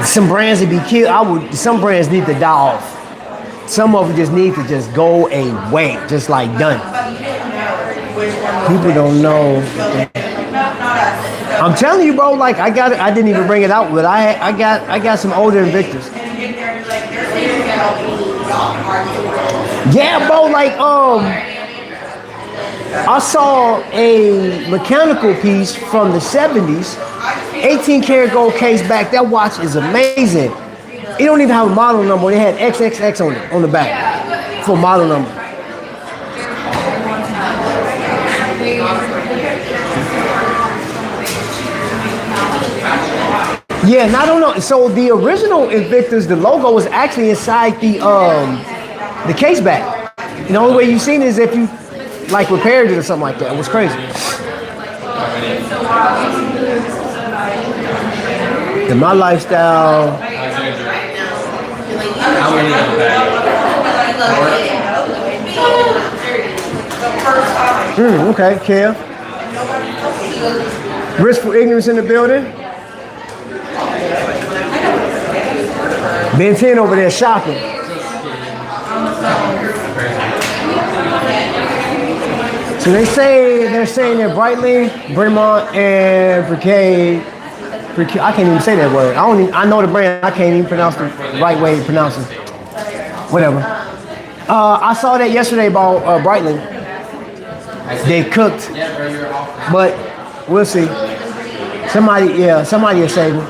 Some brands would be killed. Some brands need to die off. Some of them just need to just go away, just like done. People don't know. I'm telling you, bro. Like I didn't even bring it out, but I got some older Invictus. Yeah, bro. Like I saw a mechanical piece from the 70s, 18 karat gold case back. That watch is amazing. It don't even have a model number. It had XXX on it, on the back, for model number. Yeah, and I don't know. So the original Invictus, the logo was actually inside the case back. And the only way you've seen it is if you like repaired it or something like that. It was crazy. And my lifestyle. Okay, Kev. Risk for ignorance in the building. Ben 10 over there shopping. So they're saying that Breitling, Bremont, and Brigade. I can't even say that word. I know the brand. I can't even pronounce the right way to pronounce it. Whatever. I saw that yesterday about Breitling. They cooked, but we'll see. Somebody will save me.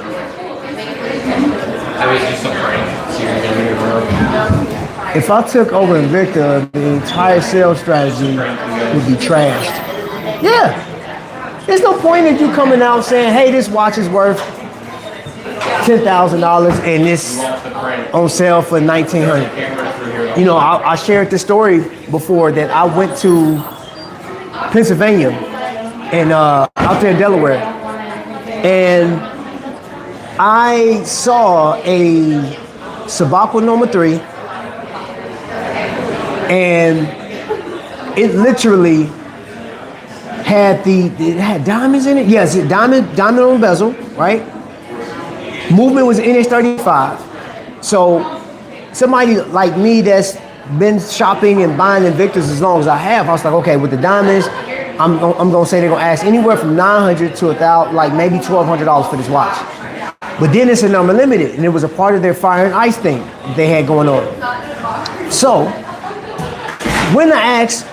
If I took over Invicta, the entire sales strategy would be trashed. Yeah. There's no point in you coming out saying, hey, this watch is worth $10,000 and this on sale for $1,900. You know, I shared this story before that I went to Pennsylvania and out there in Delaware, and I saw a Sabako number 3, and it literally had it had diamonds in it. Yes, diamond on the bezel, right? Movement was NH35. So somebody like me that's been shopping and buying Invictus as long as I have, I was like, okay, with the diamonds, I'm gonna say they're gonna ask anywhere from $900 to $1,000, like maybe $1,200 for this watch. But then it's a number limited, and it was a part of their fire and ice thing they had going on. So when I asked,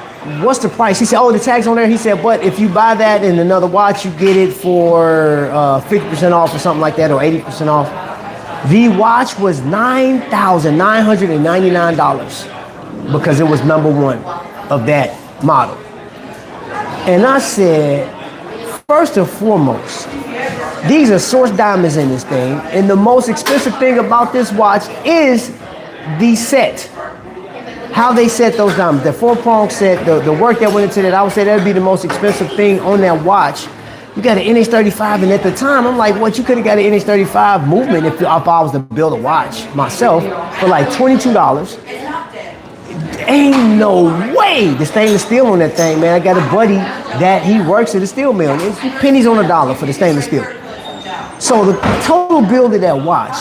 what's the price? He said, oh, the tag's on there. He said, but if you buy that and another watch, you get it for 50% off or something like that, or 80% off. The watch was $9,999 because it was number 1 of that model. And I said, first and foremost, these are source diamonds in this thing, and the most expensive thing about this watch is the set. How they set those diamonds, the 4-prong set, the work that went into that, I would say that would be the most expensive thing on that watch. You got an NH35, and at the time, I'm like, what? You could have got an NH35 movement if I was to build a watch myself for like $22. Ain't no way. The stainless steel on that thing, man. I got a buddy that he works at a steel mill. It's pennies on a dollar for the stainless steel. So the total build of that watch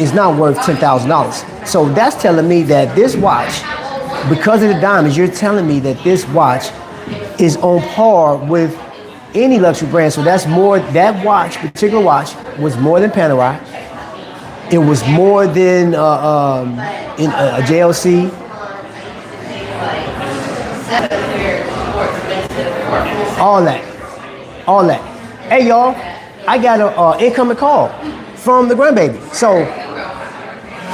is not worth $10,000. So that's telling me that this watch, because of the diamonds, you're telling me that this watch is on par with any luxury brand. So that's more, that watch, particular watch, was more than Panerai. It was more than a JLC. All that. Hey y'all, I got an incoming call from the grandbaby. So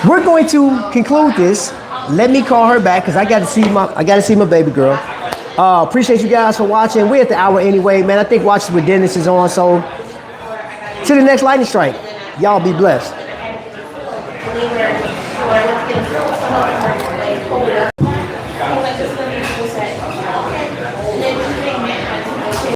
we're going to conclude this. Let me call her back because I got to see my baby girl. Appreciate you guys for watching. We're at the hour anyway, man. I think Watches with Dennis is on. So to the next lightning strike, y'all be blessed.